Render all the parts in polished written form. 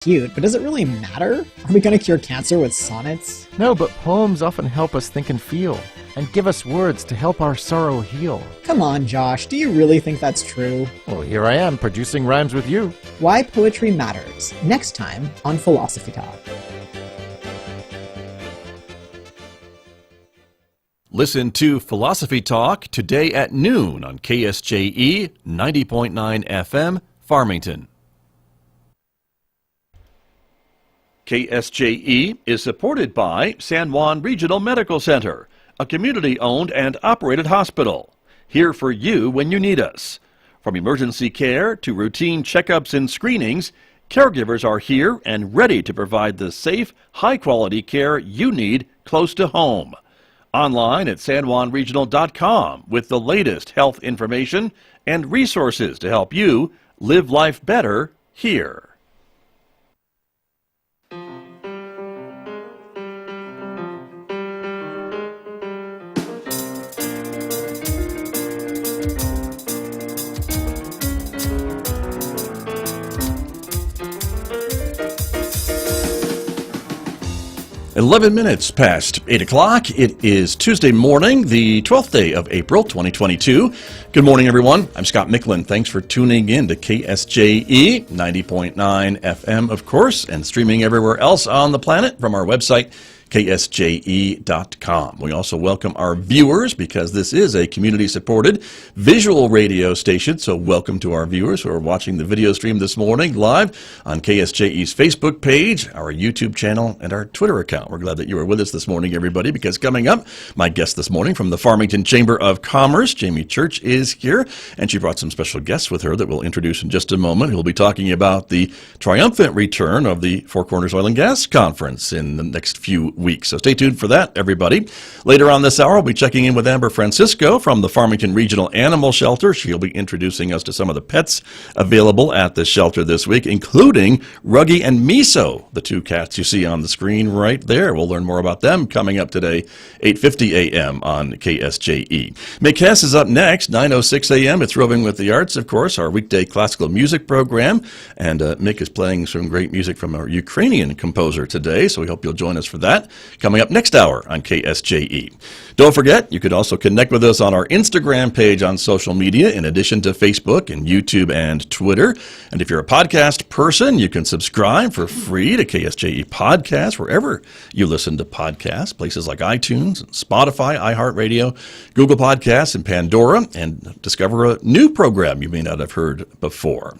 Cute, but does it really matter? Are we going to cure cancer with sonnets? No, but poems often help us think and feel, and give us words to help our sorrow heal. Come on, Josh, do you really think that's true? Well, here I am, producing rhymes with you. Why poetry matters, next time on Philosophy Talk. Listen to Philosophy Talk today at noon on KSJE 90.9 FM, Farmington. KSJE is supported by San Juan Regional Medical Center, a community-owned and operated hospital. Here for you when you need us. From emergency care to routine checkups and screenings, caregivers are here and ready to provide the safe, high-quality care you need close to home. Online at sanjuanregional.com with the latest health information and resources to help you live life better here. 11 minutes past 8 o'clock. It is Tuesday morning, the 12th day of April, 2022. Good morning, everyone. I'm Scott Michlin. Thanks for tuning in to KSJE 90.9 FM, of course, and streaming everywhere else on the planet from our website, KSJE.com. We also welcome our viewers because this is a community-supported visual radio station, so welcome to our viewers who are watching the video stream this morning live on KSJE's Facebook page, our YouTube channel, and our Twitter account. We're glad that you are with us this morning, everybody, because coming up, my guest this morning from the Farmington Chamber of Commerce, Jamie Church, is here, and she brought some special guests with her that we'll introduce in just a moment. We'll be talking about the triumphant return of the Four Corners Oil and Gas Conference in the next few weeks. So stay tuned for that, everybody. Later on this hour, we'll be checking in with Amber Francisco from the Farmington Regional Animal Shelter. She'll be introducing us to some of the pets available at the shelter this week, including Ruggy and Miso, the two cats you see on the screen right there. We'll learn more about them coming up today, 8:50 a.m. on KSJE. Mick Hess is up next, 9:06 a.m. It's Roving with the Arts, of course, our weekday classical music program. And Mick is playing some great music from our Ukrainian composer today, so we hope you'll join us for that. Coming up next hour on KSJE. Don't forget, you could also connect with us on our Instagram page on social media, in addition to Facebook and YouTube and Twitter. And if you're a podcast person, you can subscribe for free to KSJE Podcast, wherever you listen to podcasts, places like iTunes, Spotify, iHeartRadio, Google Podcasts, and Pandora, and discover a new program you may not have heard before.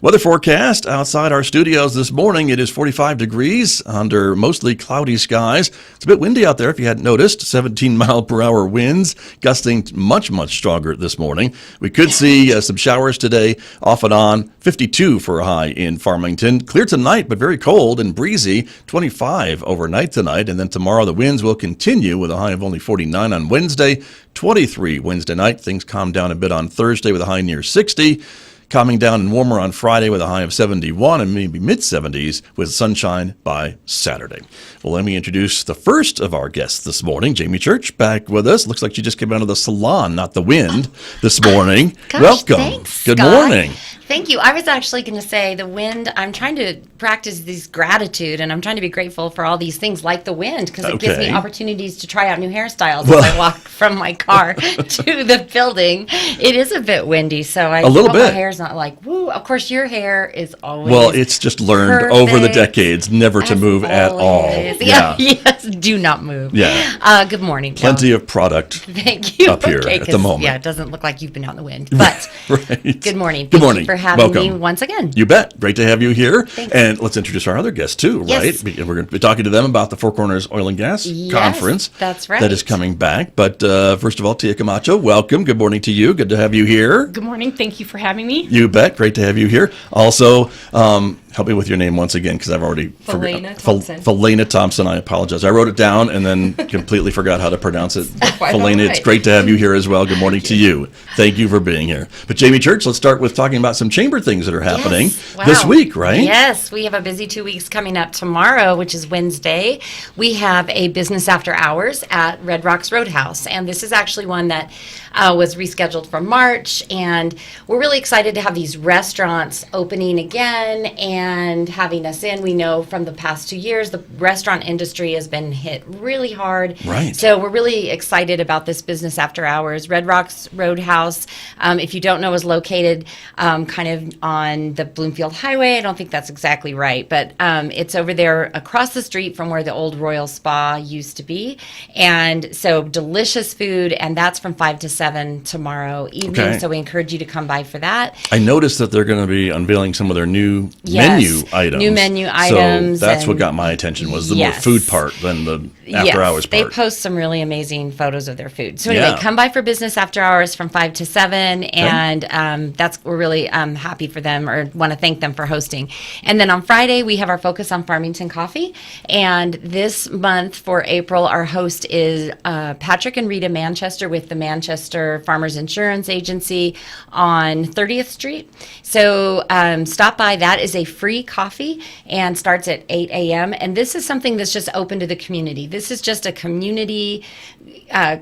Weather forecast outside our studios this morning, it is 45 degrees under mostly cloudy skies. It's a bit windy out there if you hadn't noticed. 17-mile-per-hour winds, gusting much, much stronger this morning. We could see some showers today, off and on. 52 for a high in Farmington. Clear tonight, but very cold and breezy. 25 overnight tonight. And then tomorrow the winds will continue with a high of only 49 on Wednesday. 23 Wednesday night. Things calm down a bit on Thursday with a high near 60. Calming down and warmer on Friday with a high of 71 and maybe mid-70s with sunshine by Saturday. Well, let me introduce the first of our guests this morning, Jamie Church, back with us. Looks like she just came out of the salon, not the wind, this morning. Gosh, welcome. Thanks, Good Scott. morning. Thank you. I was actually going to say the wind, I'm trying to practice this gratitude, and I'm trying to be grateful for all these things like the wind, because it gives me opportunities to try out new hairstyles as I walk from my car to the building. It is a bit windy, so I hope my hair's not like, woo. Of course, your hair is always Well, it's just learned over the decades never to move at all. Yeah. Yes, do not move. Yeah. Good morning. Plenty of product Thank you. up here at the moment. Yeah, it doesn't look like you've been out in the wind, but right. Good morning. Good morning. Thank you for having Welcome. me once again. You bet. Great to have you here. Thanks. And let's introduce our other guests too, Yes. right? We're going to be talking to them about the Four Corners Oil and Gas Conference. That's right. That is coming back. But first of all, Tia Camacho, welcome. Good morning to you. Good to have you here. Good morning. Thank you for having me. You bet. Great to have you here. Also, help me with your name once again, because I've already forgotten. Felena Thompson. I apologize. I wrote it down and then completely forgot how to pronounce it. Felena, it's great to have you here as well. Good morning to you. Thank you for being here. But Jamie Church, let's start with talking about some chamber things that are happening this week, right? Yes, we have a busy 2 weeks coming up tomorrow, which is Wednesday. We have a business after hours at Rocks Roadhouse, and this is actually one that was rescheduled for March, and we're really excited to have these restaurants opening again. And and having us in. We know from the past 2 years, the restaurant industry has been hit really hard. Right. So we're really excited about this business after hours. Rocks Roadhouse, if you don't know, is located kind of on the Bloomfield Highway. I don't think that's exactly right, but it's over there across the street from where the old Royal Spa used to be. And so delicious food, and that's from 5 to 7 tomorrow evening. Okay. So we encourage you to come by for that. I noticed that they're going to be unveiling some of their new menu items. New menu items. So that's what got my attention, was the more food part than the after hours part. They post some really amazing photos of their food. So anyway, come by for business after hours from 5 to 7, and we're really happy for them, or want to thank them for hosting. And then on Friday, we have our focus on Farmington coffee. And this month for April, our host is Patrick and Rita Manchester with the Manchester Farmers Insurance Agency on 30th Street. So stop by. That is a free coffee and starts at 8 a.m. And this is something that's just open to the community. This is just a community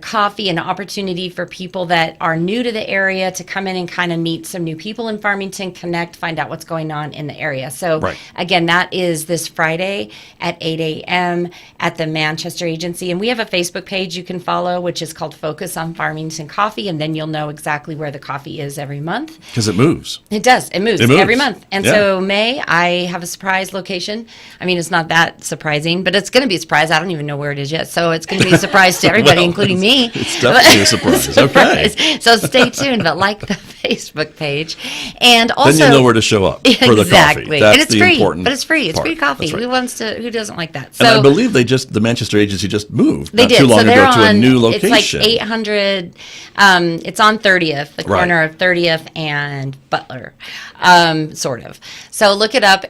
coffee, an opportunity for people that are new to the area to come in and kind of meet some new people in Farmington, connect, find out what's going on in the area. So again, that is this Friday at 8 a.m. at the Manchester Agency. And we have a Facebook page you can follow, which is called Focus on Farmington Coffee. And then you'll know exactly where the coffee is every month. Because it moves. It does. It moves every month. And so May, I have a surprise location. I mean, it's not that surprising, but it's going to be a surprise. I don't even know where it is yet. So it's going to be a surprise to everybody, including me. It's definitely a surprise. Okay. So stay tuned, but like the Facebook page. And also, then you know where to show up for the coffee. That's and it's the free. important But it's free. It's part. free coffee. That's right. Who doesn't like that? So And I believe the Manchester Agency just moved they not did. too long so they're ago to a new location. It's like 800. It's on 30th, the corner of 30th and Butler, sort of. So look it up,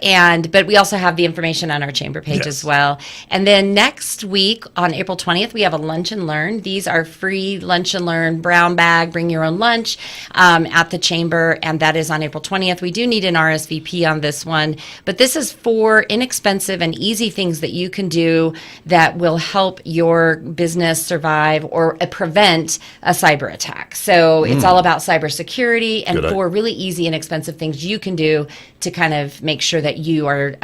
but we also have the information on our chamber page as well. And then next week on April 20th, we have a lunch and learn. These are free lunch and learn, brown bag, bring your own lunch at the chamber, and that is on April 20th. We do need an RSVP on this one, but this is 4 inexpensive and easy things that you can do that will help your business survive or prevent a cyber attack. So it's all about cybersecurity, and 4 really easy, inexpensive things you can do to kind of make sure that you are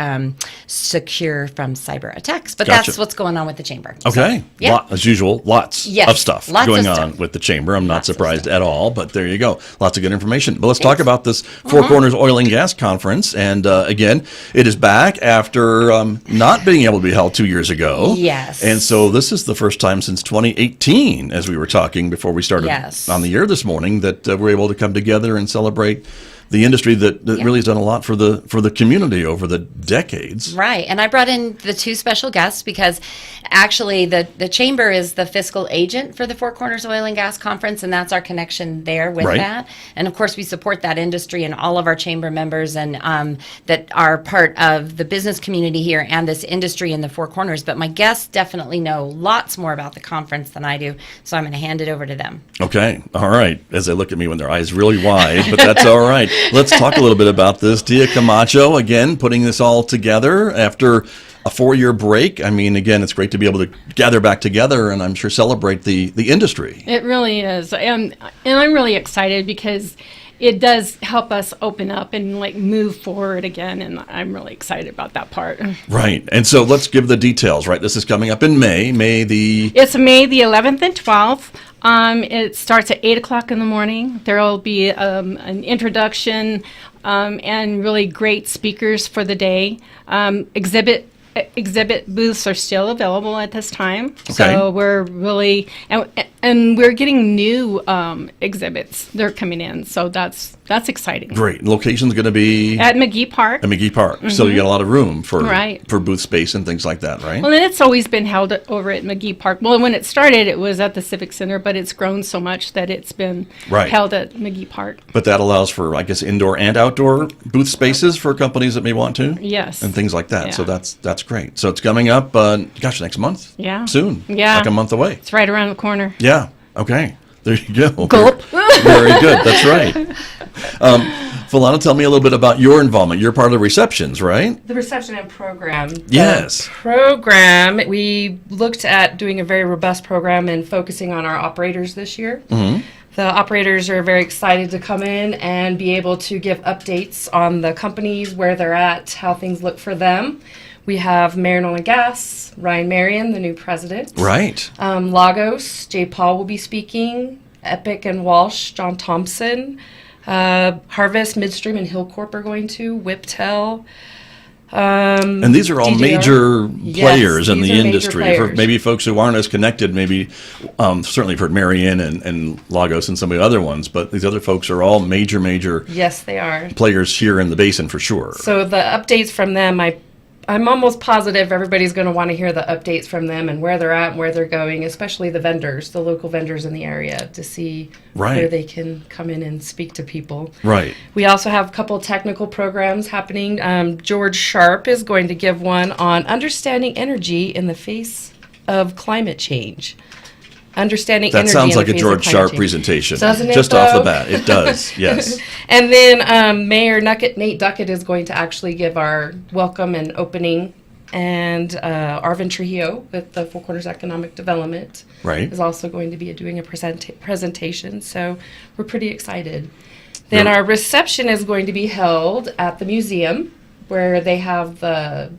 secure from cyber attacks. But that's what's going on with the chamber. Okay. So, As usual, lots of stuff going on with the chamber. I'm not surprised at all, but there you go. Lots of good information. But let's talk about this Four Corners Oil and Gas Conference. And again, it is back after not being able to be held 2 years ago. Yes. And so this is the first time since 2018, as we were talking before we started on the air this morning, that we're able to come together and celebrate the industry that really has done a lot for the community over the decades. Right. And I brought in the 2 special guests because actually the chamber is the fiscal agent for the Four Corners Oil and Gas Conference, and that's our connection there with that. And of course, we support that industry and all of our chamber members and that are part of the business community here and this industry in the Four Corners. But my guests definitely know lots more about the conference than I do, so I'm going to hand it over to them. Okay. All right. As they look at me when their eyes really wide, but that's all right. Let's talk a little bit about this. Tia Camacho, again, putting this all together after a 4-year break. I mean, again, it's great to be able to gather back together and I'm sure celebrate the industry. It really is. And I'm really excited because it does help us open up and move forward again, and I'm really excited about that part. Right. And so let's give the details, right? This is coming up in May. It's May the 11th and 12th. It starts at 8 o'clock in the morning. There will be an introduction and really great speakers for the day. Exhibit booths are still available at this time. Okay. So we're really, and we're getting new exhibits. They're coming in. So that's exciting. Great. Location's going to be at McGee Park. Mm-hmm. So you got a lot of room for booth space and things like that, right? Well, and it's always been held over at McGee Park. Well, when it started, it was at the Civic Center, but it's grown so much that it's been held at McGee Park. But that allows for, I guess, indoor and outdoor booth spaces for companies that may want to. Yes. And things like that. Yeah. So that's great. So it's coming up, next month? Yeah. Soon. Yeah. Like a month away. It's right around the corner. Yeah. Okay. There you go. Gulp. Very good. That's right. Philana, tell me a little bit about your involvement. You're part of the receptions, right? The reception and program. Yes. The program, we looked at doing a very robust program and focusing on our operators this year. Mm-hmm. The operators are very excited to come in and be able to give updates on the companies, where they're at, how things look for them. We have Marion Oil and Gas, Ryan Marion, the new president. Right. Lagos, Jay Paul will be speaking. Epic and Walsh, John Thompson. Harvest, Midstream, and Hillcorp are going to. Whiptail. And these are all DDR. major players in these the are major industry. For players. maybe folks who aren't as connected, maybe certainly for Marion and Lagos and some of the other ones, but these other folks are all major Yes, they are. players here in the basin for sure. So the updates from them, I'm almost positive everybody's going to want to hear the updates from them and where they're at and where they're going, especially the vendors, the local vendors in the area, to see Right. where they can come in and speak to people. Right. We also have a couple technical programs happening. George Sharp is going to give one on understanding energy in the face of climate change. Understanding That energy sounds in like the a face George of climate Sharp change. presentation. Doesn't it, Just off the though? bat. It does, yes. And then Mayor Nate Duckett is going to actually give our welcome and opening. And Arvin Trujillo with the Four Corners Economic Development Right. is also going to be doing a presentation. So we're pretty excited. Then Yeah. our reception is going to be held at the museum, where they have the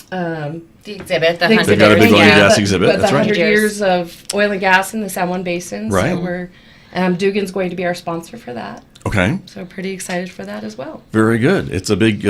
The exhibit, the the 100 They've got a big years, oil and yeah. gas exhibit, But that's the right. 100 years of oil and gas in the San Juan Basin. Right. So we're Dugan's going to be our sponsor for that. Okay. So pretty excited for that as well. Very good. It's a big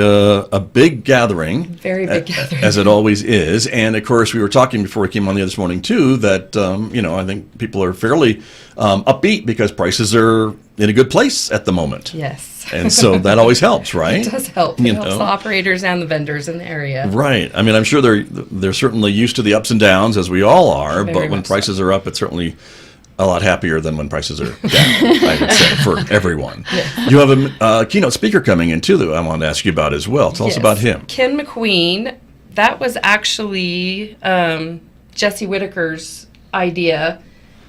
gathering. Very big gathering. As it always is. And of course, we were talking before we came on the other this morning too, that, I think people are fairly upbeat because prices are in a good place at the moment. Yes. And so that always helps, right? It does help. You It helps know. the operators and the vendors in the area. Right. I mean, I'm sure they're certainly used to the ups and downs, as we all are, Very but when much so. prices are up, it's certainly a lot happier than when prices are down, I would say, for everyone. You have a keynote speaker coming in, too, that I wanted to ask you about as well. Tell us Yes. about him. Ken McQueen. That was actually Jesse Whitaker's idea,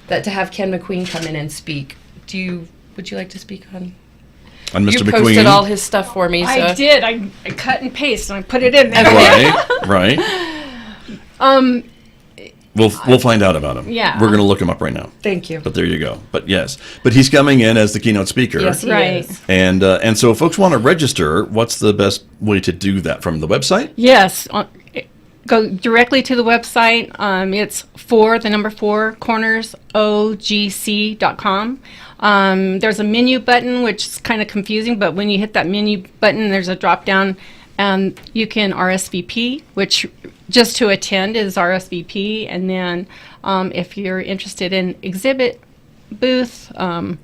that to have Ken McQueen come in and speak. Would you like to speak on? On Mr. You McQueen. posted all his stuff for me. So. I did. I cut and paste and I put it in there. Right. We'll find out about him. Yeah. We're going to look him up right now. Thank you. But there you go. But yes. But he's coming in as the keynote speaker. Yes, he Right. is. And so if folks want to register, what's the best way to do that? From the website? Yes. Go directly to the website. It's 4 cornersogc.com. There's a menu button, which is kind of confusing, but when you hit that menu button, there's a drop down, and you can RSVP, which just to attend is RSVP. And then if you're interested in exhibit booth or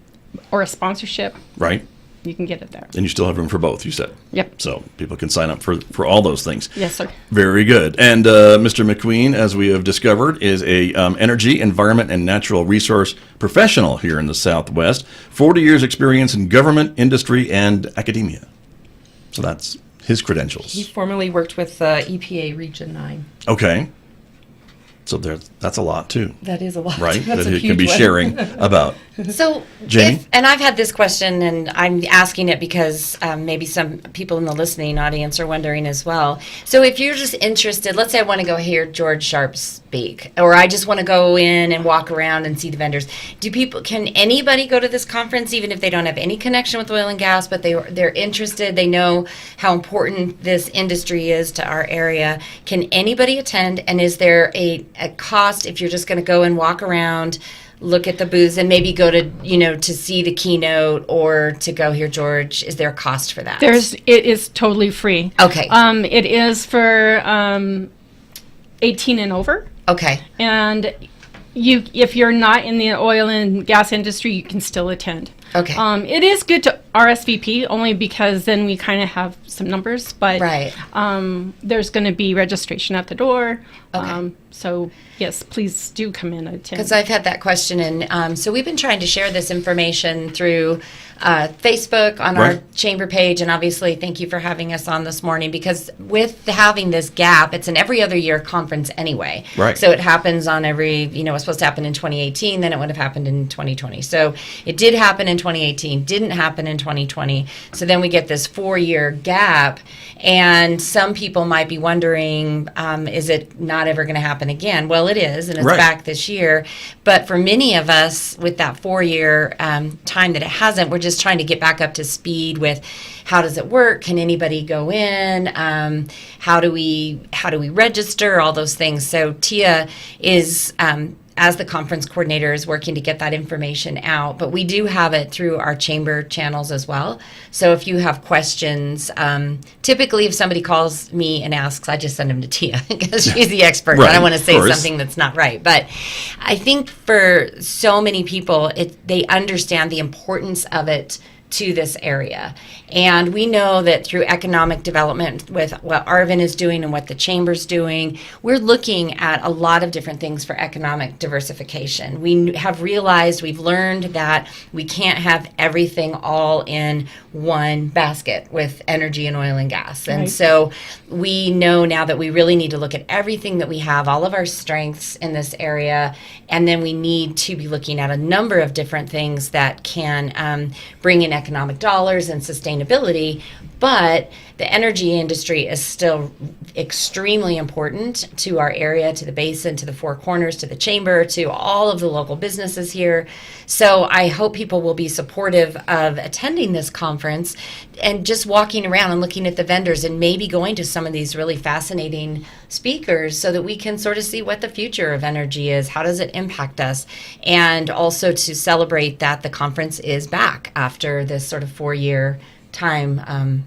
a sponsorship, Right. you can get it there. And you still have room for both, you said. Yep. So people can sign up for all those things. Yes, sir. Very good. And Mr. McQueen, as we have discovered, is a energy, environment, and natural resource professional here in the Southwest. 40 years experience in government, industry, and academia. So that's his He credentials. formerly worked with EPA Region 9. Okay. So that's a lot, too. That is a lot. Right? That's That a he can huge be one. sharing about. So, Jane? and I've had this question, and I'm asking it because maybe some people in the listening audience are wondering as well. So, if you're just interested, let's say I want to go hear George Sharp speak, or I just want to go in and walk around and see the vendors. Can anybody go to this conference, even if they don't have any connection with oil and gas, but they're interested, they know how important this industry is to our area? Can anybody attend, and is there a cost if you're just going to go and walk around, look at the booths, and maybe go to to see the keynote or to go hear George? Is there a cost for that? It is totally free. Okay. It is for 18 and over. Okay. And if you're not in the oil and gas industry, you can still attend. Okay. It is good to RSVP only because then we kind of have some numbers, but Right. There's going to be registration at the door. Okay. So yes, please do come in and attend. Because I've had that question, and so we've been trying to share this information through Facebook on our Right. chamber page, and obviously thank you for having us on this morning, because with having this gap, it's an every other year conference anyway. Right. So it happens on it was supposed to happen in 2018, then it would have happened in 2020. So it did happen in 2018, didn't happen in 2020. So then we get this 4-year gap, and some people might be wondering, is it not ever going to happen again? Well, it is, and it's back this year. But for many of us, with that 4-year time that it hasn't, we're just trying to get back up to speed with how does it work? Can anybody go in? How do we register? All those things. So Tia is, as the conference coordinator, is working to get that information out. But we do have it through our chamber channels as well. So if you have questions, typically if somebody calls me and asks, I just send them to Tia because she's the expert. I don't want to say something that's not right. But I think for so many people, they understand the importance of it to this area. And we know that through economic development with what Arvin is doing and what the chamber's doing, we're looking at a lot of different things for economic diversification. We have realized, we've learned that we can't have everything all in one basket with energy and oil and gas. And so we know now that we really need to look at everything that we have, all of our strengths in this area, and then we need to be looking at a number of different things that can bring in economic dollars and sustainability. But the energy industry is still extremely important to our area, to the basin, to the Four Corners, to the chamber, to all of the local businesses here. So I hope people will be supportive of attending this conference and just walking around and looking at the vendors and maybe going to some of these really fascinating speakers so that we can sort of see what the future of energy is, how does it impact us, and also to celebrate that the conference is back after this sort of 4-year time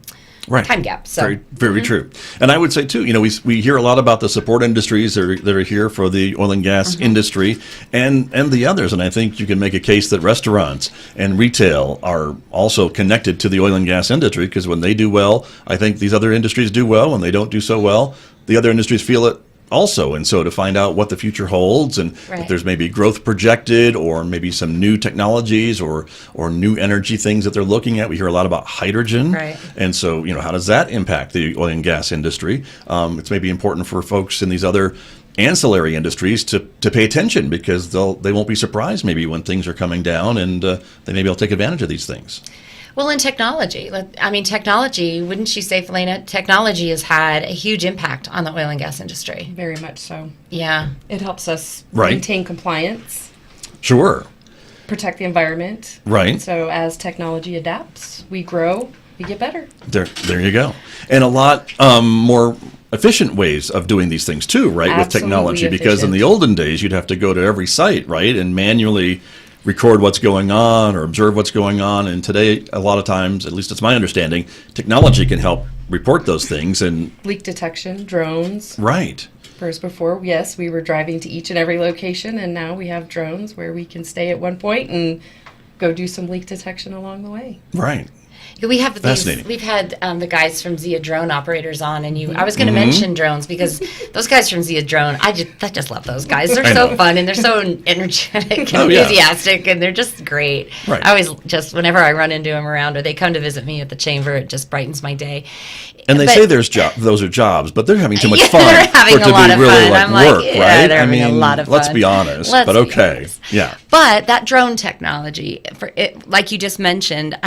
gap. So very, very true. And I would say too, we hear a lot about the support industries that are here for the oil and gas industry and the others. And I think you can make a case that restaurants and retail are also connected to the oil and gas industry, because when they do well, I think these other industries do well. When they don't do so well, the other industries feel it also. And so to find out what the future holds and if there's maybe growth projected or maybe some new technologies or new energy things that they're looking at. We hear a lot about hydrogen. And so, how does that impact the oil and gas industry? It's maybe important for folks in these other ancillary industries to pay attention, because they won't be surprised maybe when things are coming down, and they maybe will take advantage of these things. Well, in technology, technology, wouldn't you say, Felina, technology has had a huge impact on the oil and gas industry. Very much so. Yeah. It helps us maintain compliance. Sure. Protect the environment. Right. So as technology adapts, we grow, we get better. There you go. And a lot more efficient ways of doing these things too, right? Absolutely with technology, efficient. Because in the olden days, you'd have to go to every site, right, and manually record what's going on or observe what's going on. And today, a lot of times, at least it's my understanding, technology can help report those things. And leak detection, drones. Right. Whereas before, yes, we were driving to each and every location, and now we have drones where we can stay at one point and go do some leak detection along the way. Right. We have we've had the guys from Zia Drone operators on, and I was going to mention drones because those guys from Zia Drone, I just love those guys. They're so fun, and they're so energetic and enthusiastic, and they're just great. Right. I always whenever I run into them around or they come to visit me at the chamber, it just brightens my day. And they say those are jobs, but they're having too much fun. They're having a lot of fun. I'm like, work, right? They're having a lot of fun. Let's be honest, but okay. Yeah. But that drone technology, like you just mentioned,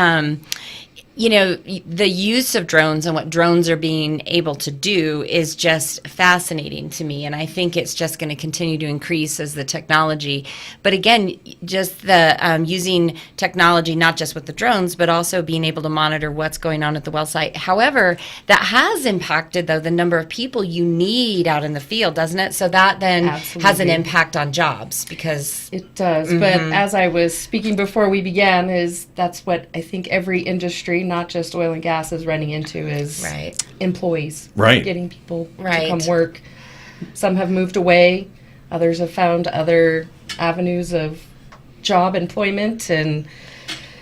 the use of drones and what drones are being able to do is just fascinating to me. And I think it's just going to continue to increase as the technology. But again, just the using technology, not just with the drones, but also being able to monitor what's going on at the well site. However, that has impacted, though, the number of people you need out in the field, doesn't it? So that then has an impact on jobs because it does. But as I was speaking before we began, that's what I think every industry, not just oil and gas, is running into is employees. Right. Getting people to come work. Some have moved away. Others have found other avenues of job employment. And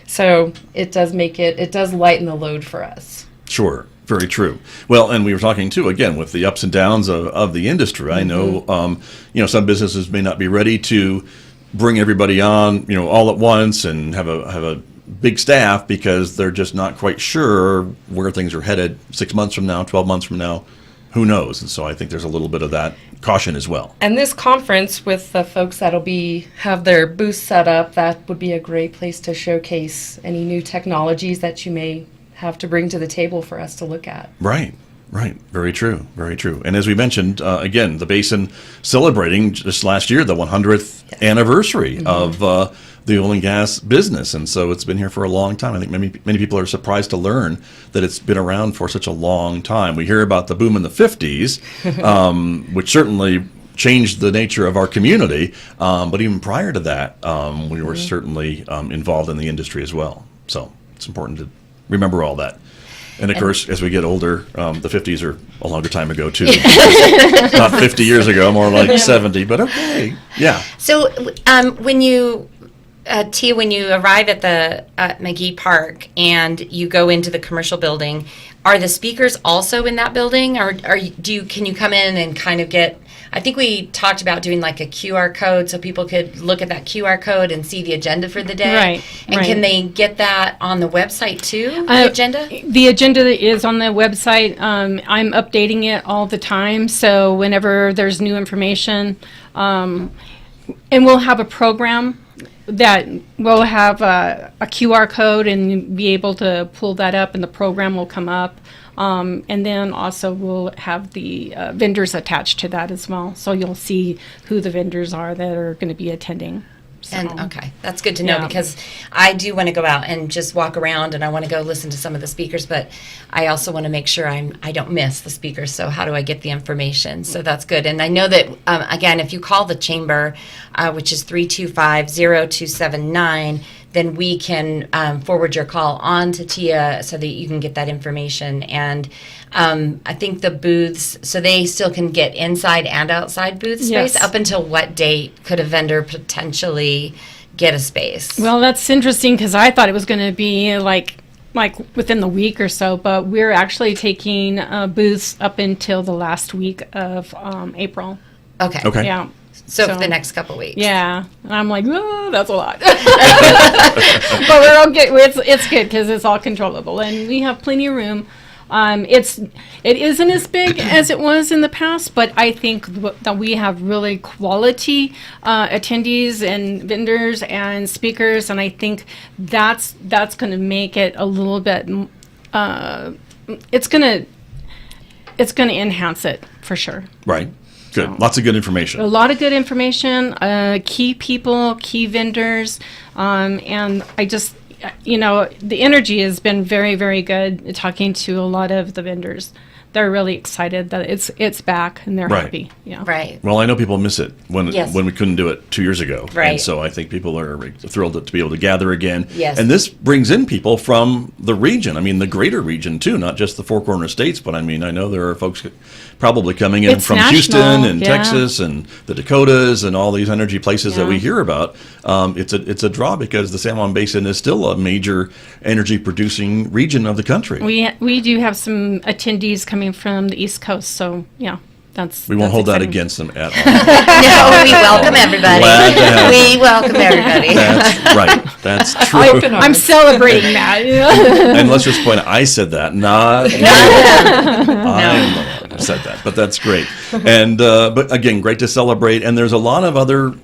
so it does lighten the load for us. Sure. Very true. Well, and we were talking too, again, with the ups and downs of the industry. I know, some businesses may not be ready to bring everybody on, all at once and have a big staff because they're just not quite sure where things are headed 6 months from now, 12 months from now. who knows? And so I think there's a little bit of that caution as well. And this conference with the folks that'll have their booths set up, that would be a great place to showcase any new technologies that you may have to bring to the table for us to look at. Right. Very true. Very true. And as we mentioned, again, the Basin celebrating just last year the 100th anniversary of the oil and gas business. And so it's been here for a long time. I think many people are surprised to learn that it's been around for such a long time. We hear about the boom in the 50s, which certainly changed the nature of our community. But even prior to that, we were certainly involved in the industry as well. So it's important to remember all that. And of course, as we get older, the 50s are a longer time ago, too. Not 50 years ago, more like 70, but okay. Yeah. So when you, Tia, when you arrive at the McGee Park and you go into the commercial building, are the speakers also in that building? Or can you come in and kind of get, I think we talked about doing like a QR code so people could look at that QR code and see the agenda for the day. Right. And can they get that on the website too, the agenda? The agenda is on the website. I'm updating it all the time. So whenever there's new information, and we'll have a program that will have a QR code and be able to pull that up and the program will come up. And then also we'll have the vendors attached to that as well. So you'll see who the vendors are that are going to be attending. So, And okay, that's good to know because I do want to go out and just walk around and I want to go listen to some of the speakers, but I also want to make sure I don't miss the speakers. So how do I get the information? So that's good. And I know that, again, if you call the chamber, which is 325-0279, then we can forward your call on to Tia so that you can get that information. And I think the booths, so they still can get inside and outside booth space. Yes. Up until what date could a vendor potentially get a space? well, that's interesting because I thought it was going to be like within the week or so, but we're actually taking booths up until the last week of April. Okay. Yeah. So for the next couple weeks. Yeah, and I'm like, oh, that's a lot. But we're okay. It's good because it's all controllable, and we have plenty of room. It isn't as big as it was in the past, but I think that we have really quality attendees and vendors and speakers, and I think that's going to make it a little bit. It's going to enhance it for sure. Right. Good. Lots of good information. A lot of good information, key people, key vendors, and I just, the energy has been very, very good talking to a lot of the vendors. They're really excited that it's back and they're happy. Yeah. Right. Well, I know people miss it when we couldn't do it 2 years ago. Right. And so I think people are thrilled to be able to gather again. Yes. And this brings in people from the region. I mean, the greater region, too, not just the Four Corner States, but I mean, I know there are folks probably coming in from national, Houston and Texas and the Dakotas and all these energy places that we hear about. It's a draw because the San Juan Basin is still a major energy producing region of the country. We do have some attendees coming from the East Coast, so yeah, we won't hold exciting. that against them at all. No, we welcome everybody. Glad to have We welcome everybody. That's right. That's true. I'm celebrating that. And let's just point out, I said that, not I'm the one who said that, but that's great. And but again, great to celebrate. And there's a lot of other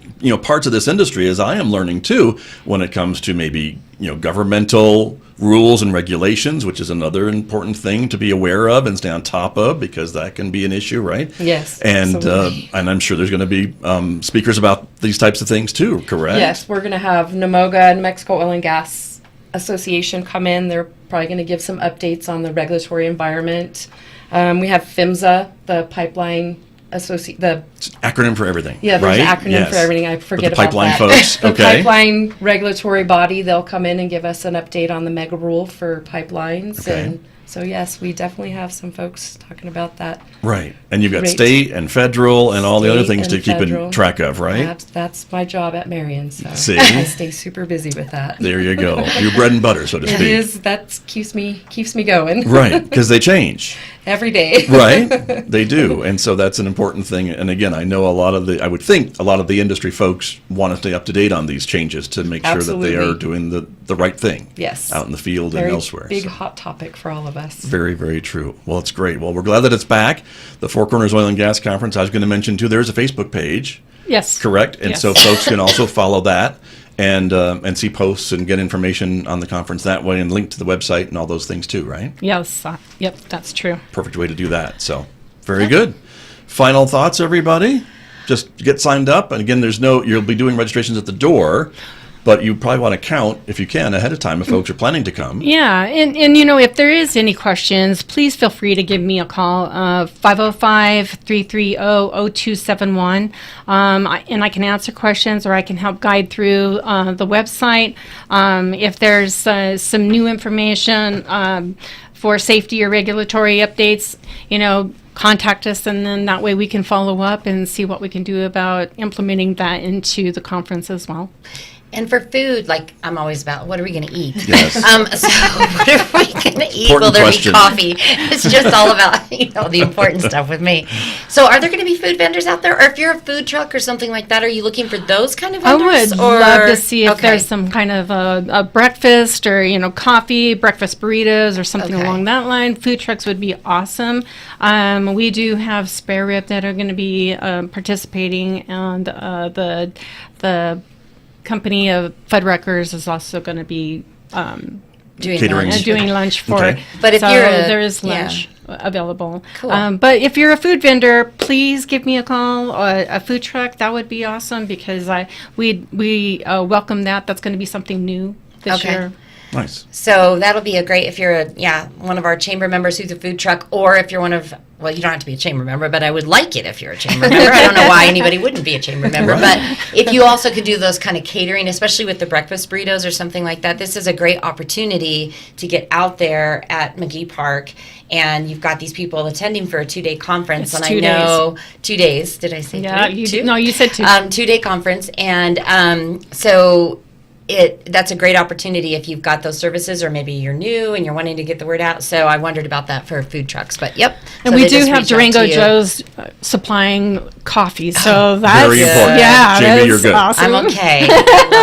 parts of this industry, as I am learning too, when it comes to maybe governmental rules and regulations, which is another important thing to be aware of and stay on top of, because that can be an issue, right? Yes. And I'm sure there's going to be speakers about these types of things too, correct? Yes, we're going to have NMOGA, New Mexico Oil and Gas Association, come in. They're probably going to give some updates on the regulatory environment. We have PHMSA, the pipeline It's an acronym for everything. Yeah, there's right? an acronym for everything. I forget the pipeline about that. folks. The Okay. pipeline regulatory body, they'll come in and give us an update on the mega rule for pipelines. Okay. And so, yes, we definitely have some folks talking about that. Right. And you've got Great. state and federal and all the other State things to and keep federal. in track of, right? That's my job at Marion. So See? I stay super busy with that. There you go. Your bread and butter, so to It speak. is. That keeps me going. Right, because they change. every day. Right, they do, and so that's an important thing. And again, I know I would think a lot of the industry folks want to stay up to date on these changes to make sure that they are doing the right thing. Yes. Out in the field Very and elsewhere. big hot topic for all of us. Very, very true. Well, it's great. Well, we're glad that it's back. The Four Corners Oil and Gas Conference. I was going to mention too. There's a Facebook page. Yes. Correct, and Yes. so folks can also follow that. And see posts and get information on the conference that way and link to the website and all those things too, right? Yes. Yep, that's true. Perfect way to do that. So very good. Final thoughts, everybody? Just get signed up. And again, you'll be doing registrations at the door, but you probably want to count, if you can, ahead of time if folks are planning to come. Yeah, and if there is any questions, please feel free to give me a call, 505-330-0271, and I can answer questions or I can help guide through the website. If there's some new information for safety or regulatory updates, contact us, and then that way we can follow up and see what we can do about implementing that into the conference as well. And for food, I'm always about, what are we going to eat? Yes. So what are we going to eat? Important Will there question. be coffee? It's just all about, the important stuff with me. So are there going to be food vendors out there? Or if you're a food truck or something like that, are you looking for those kind of I vendors? would love to see if there's some kind of a breakfast or, coffee, breakfast burritos or something Okay. along that line. Food trucks would be awesome. We do have spare rib that are going to be participating, and the company of Fuddruckers is also going to be doing Catering. lunch. doing lunch for. Okay. But if so you're there is lunch available. Cool. But if you're a food vendor, please give me a call. A food truck, that would be awesome, because we welcome that. That's going to be something new this Okay. year. Nice. So that'll be a great, if you're one of our chamber members who's a food truck, or if you're one of, well, you don't have to be a chamber member, but I would like it if you're a chamber member. I don't know why anybody wouldn't be a chamber member, but if you also could do those kind of catering, especially with the breakfast burritos or something like that, this is a great opportunity to get out there at McGee Park, and you've got these people attending for a 2-day conference. It's and 2 I know 2 days. Did I say Yeah, 3? you 2? no, you said 2. 2-day conference, and so that's a great opportunity if you've got those services, or maybe you're new and you're wanting to get the word out. So I wondered about that for food trucks, but yep. And So we they do just have reach out Durango to you. Joe's supplying coffee, so that's Very important. Yeah, Jamie, that's you're good. awesome. I'm okay.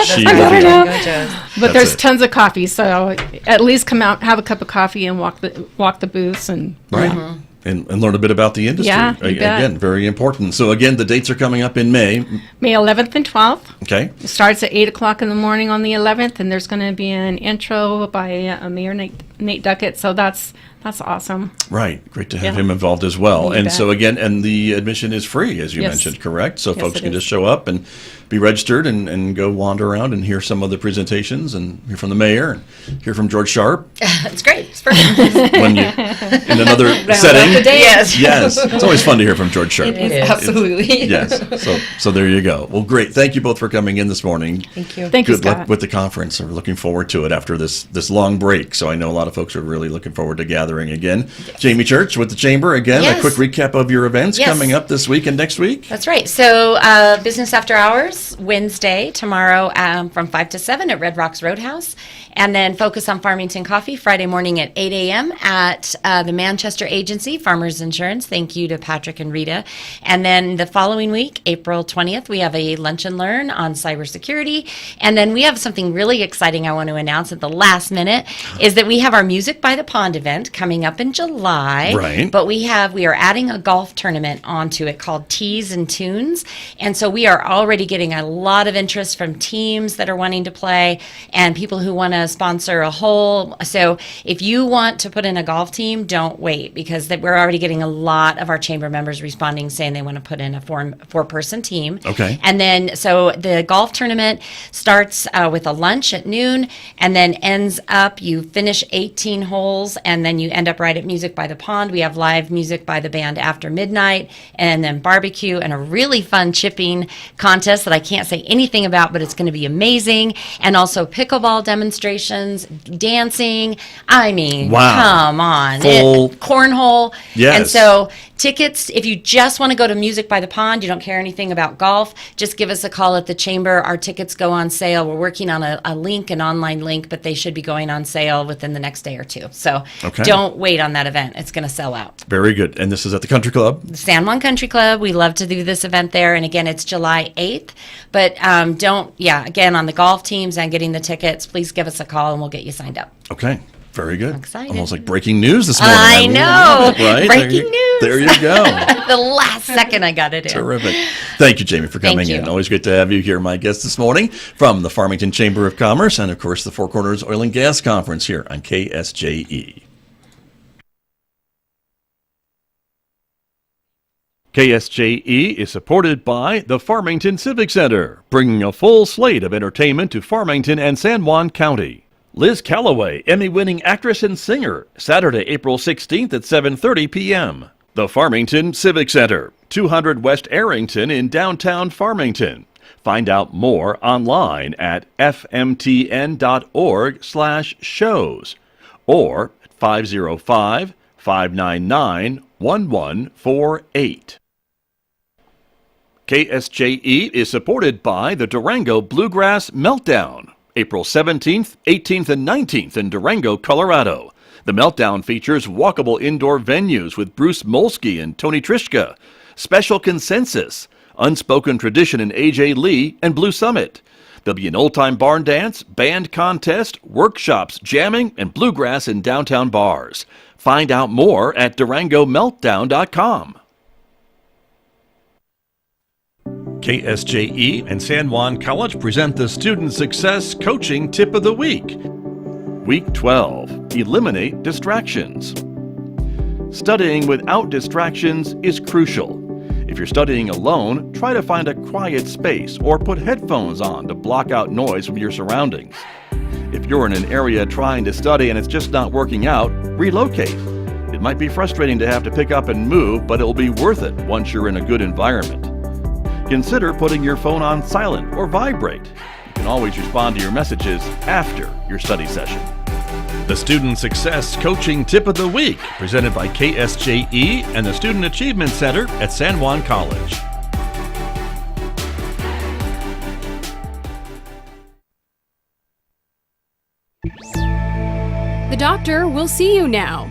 She will be Durango on. Joe's. But That's there's it. tons of coffee, so at least come out, have a cup of coffee, and walk the booths and Right. And learn a bit about the industry. Yeah, you bet. Again, very important. So again, the dates are coming up in May. May 11th and 12th. Okay. It starts at 8 o'clock in the morning on the 11th, and there's going to be an intro by Mayor Nate Duckett, so that's awesome. Right. Great to have Yeah. him involved as well. You And bet. so again, and the admission is free, as you Yes. mentioned, correct? So Yes, folks it can is. just show up and be registered and go wander around and hear some of the presentations and hear from the mayor and hear from George Sharp It's great. It's perfect. when you in another Round up setting. the day. Yes. Yes. It's always fun to hear from George Sharp. It is. Absolutely. Yes. So there you go. Well, great. Thank you both for coming in this morning. Thank you. Thank you, Good luck Scott. with the conference. We're looking forward to it after this long break. So I know a lot of folks are really looking forward to gathering again. Jamie Church with the Chamber again. Yes. A quick recap of your events Yes. coming up this week and next week. That's right. So, business after hours, Wednesday, tomorrow from 5 to 7 at Rocks Roadhouse. And then Focus on Farmington Coffee, Friday morning at 8 a.m. at the Manchester Agency, Farmers Insurance. Thank you to Patrick and Rita. And then the following week, April 20th, we have a lunch and learn on cybersecurity. And then we have something really exciting I want to announce at the last minute, is that we have our Music by the Pond event coming up in July. Right. But we are adding a golf tournament onto it called Tees and Tunes. And so we are already getting a lot of interest from teams that are wanting to play and people who want to sponsor a hole. So if you want to put in a golf team, don't wait, because we're already getting a lot of our chamber members responding saying they want to put in a four-person team. Okay. And then so the golf tournament starts with a lunch at noon and then ends up, you finish 18 holes and then you end up right at Music by the Pond. We have live music by the band after midnight, and then barbecue and a really fun chipping contest that I can't say anything about, but it's going to be amazing. And also pickleball demonstrations, dancing. I mean, Wow. come on. Full- Cornhole. Yes. And so tickets, if you just want to go to Music by the Pond, you don't care anything about golf, just give us a call at the chamber. Our tickets go on sale. We're working on a link, an online link, but they should be going on sale within the next next day or two. So Okay. don't wait on that event. It's going to sell out. Very good. And this is at the Country Club? The San Juan Country Club. We love to do this event there. And again, it's July 8th. But again, on the golf teams and getting the tickets, please give us a call and we'll get you signed up. Okay. Very good. I'm excited. Almost like breaking news this morning. I know. Right? Breaking news. There you go. The last second I got it in. Terrific. Thank you, Jamie, for coming Thank you. in. Always great to have you here, my guest this morning from the Farmington Chamber of Commerce and, of course, the Four Corners Oil and Gas Conference here on KSJE. KSJE is supported by the Farmington Civic Center, bringing a full slate of entertainment to Farmington and San Juan County. Liz Calloway, Emmy-winning actress and singer, Saturday, April 16th at 7:30 p.m. The Farmington Civic Center, 200 West Arrington in downtown Farmington. Find out more online at fmtn.org/shows or at 505-599-1148. KSJE is supported by the Durango Bluegrass Meltdown, April 17th, 18th, and 19th in Durango, Colorado. The Meltdown features walkable indoor venues with Bruce Molsky and Tony Trischka, Special Consensus, Unspoken Tradition and AJ Lee, and Blue Summit. There'll be an old-time barn dance, band contest, workshops, jamming, and bluegrass in downtown bars. Find out more at DurangoMeltdown.com. KSJE and San Juan College present the Student Success Coaching Tip of the Week. Week 12, Eliminate Distractions. Studying without distractions is crucial. If you're studying alone, try to find a quiet space or put headphones on to block out noise from your surroundings. If you're in an area trying to study and it's just not working out, relocate. It might be frustrating to have to pick up and move, but it'll be worth it once you're in a good environment. Consider putting your phone on silent or vibrate. You can always respond to your messages after your study session. The Student Success Coaching Tip of the Week, presented by KSJE and the Student Achievement Center at San Juan College. The doctor will see you now.